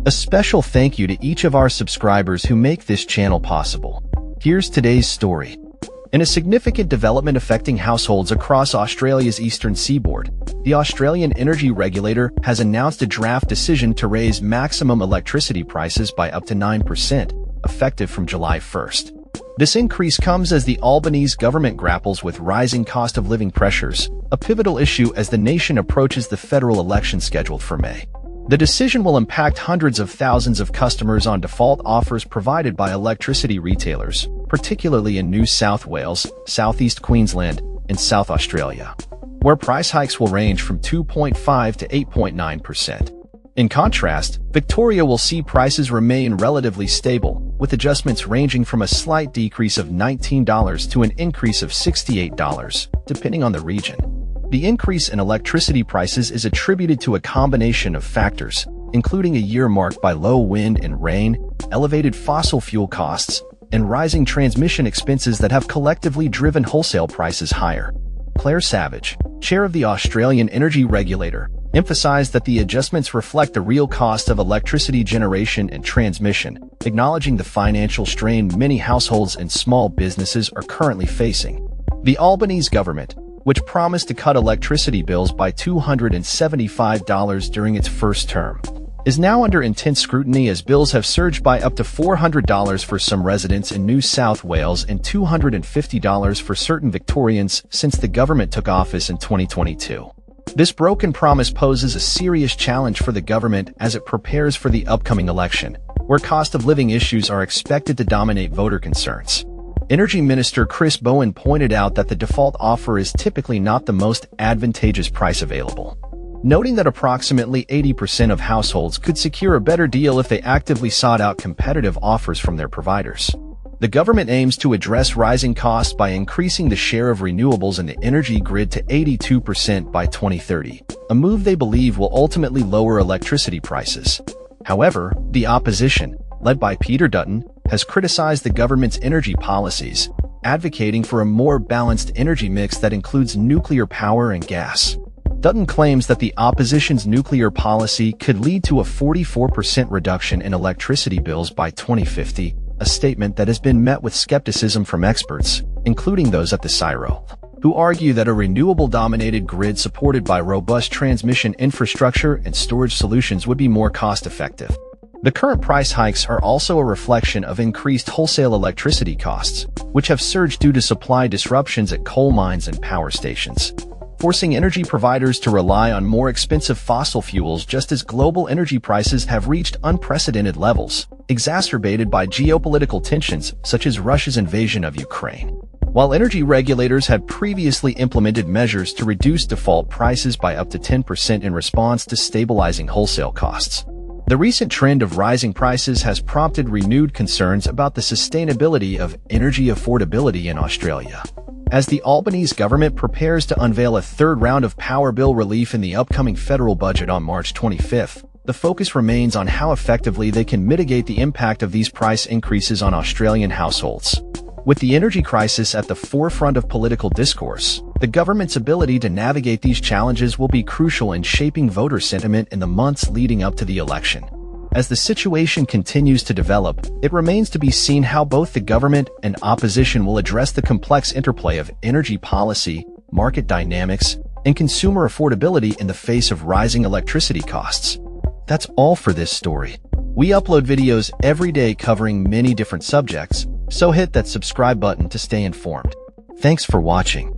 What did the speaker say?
A special thank you to each of our subscribers who make this channel possible. Here's today's story. In a significant development affecting households across Australia's eastern seaboard, the Australian Energy Regulator has announced a draft decision to raise maximum electricity prices by up to 9%, effective from July 1st. This increase comes as the Albanese government grapples with rising cost of living pressures, a pivotal issue as the nation approaches the federal election scheduled for May. The decision will impact hundreds of thousands of customers on default offers provided by electricity retailers, particularly in New South Wales, Southeast Queensland, and South Australia, where price hikes will range from 2.5 to 8.9%. In contrast, Victoria will see prices remain relatively stable, with adjustments ranging from a slight decrease of $19 to an increase of $68, depending on the region. The increase in electricity prices is attributed to a combination of factors, including a year marked by low wind and rain, elevated fossil fuel costs, and rising transmission expenses that have collectively driven wholesale prices higher. Claire Savage, chair of the Australian Energy Regulator, emphasized that the adjustments reflect the real cost of electricity generation and transmission, acknowledging the financial strain many households and small businesses are currently facing. The Albanese government, which promised to cut electricity bills by $275 during its first term, is now under intense scrutiny as bills have surged by up to $400 for some residents in New South Wales and $250 for certain Victorians since the government took office in 2022. This broken promise poses a serious challenge for the government as it prepares for the upcoming election, where cost of living issues are expected to dominate voter concerns. Energy Minister Chris Bowen pointed out that the default offer is typically not the most advantageous price available, noting that approximately 80% of households could secure a better deal if they actively sought out competitive offers from their providers. The government aims to address rising costs by increasing the share of renewables in the energy grid to 82% by 2030, a move they believe will ultimately lower electricity prices. However, the opposition, led by Peter Dutton, has criticized the government's energy policies, advocating for a more balanced energy mix that includes nuclear power and gas. Dutton claims that the opposition's nuclear policy could lead to a 44% reduction in electricity bills by 2050, a statement that has been met with skepticism from experts, including those at the CSIRO, who argue that a renewable-dominated grid supported by robust transmission infrastructure and storage solutions would be more cost-effective. The current price hikes are also a reflection of increased wholesale electricity costs, which have surged due to supply disruptions at coal mines and power stations, forcing energy providers to rely on more expensive fossil fuels just as global energy prices have reached unprecedented levels, exacerbated by geopolitical tensions such as Russia's invasion of Ukraine. While energy regulators had previously implemented measures to reduce default prices by up to 10% in response to stabilizing wholesale costs, the recent trend of rising prices has prompted renewed concerns about the sustainability of energy affordability in Australia. As the Albanese government prepares to unveil a third round of power bill relief in the upcoming federal budget on March 25th, the focus remains on how effectively they can mitigate the impact of these price increases on Australian households. With the energy crisis at the forefront of political discourse, the government's ability to navigate these challenges will be crucial in shaping voter sentiment in the months leading up to the election. As the situation continues to develop, it remains to be seen how both the government and opposition will address the complex interplay of energy policy, market dynamics, and consumer affordability in the face of rising electricity costs. That's all for this story. We upload videos every day covering many different subjects, so hit that subscribe button to stay informed. Thanks for watching.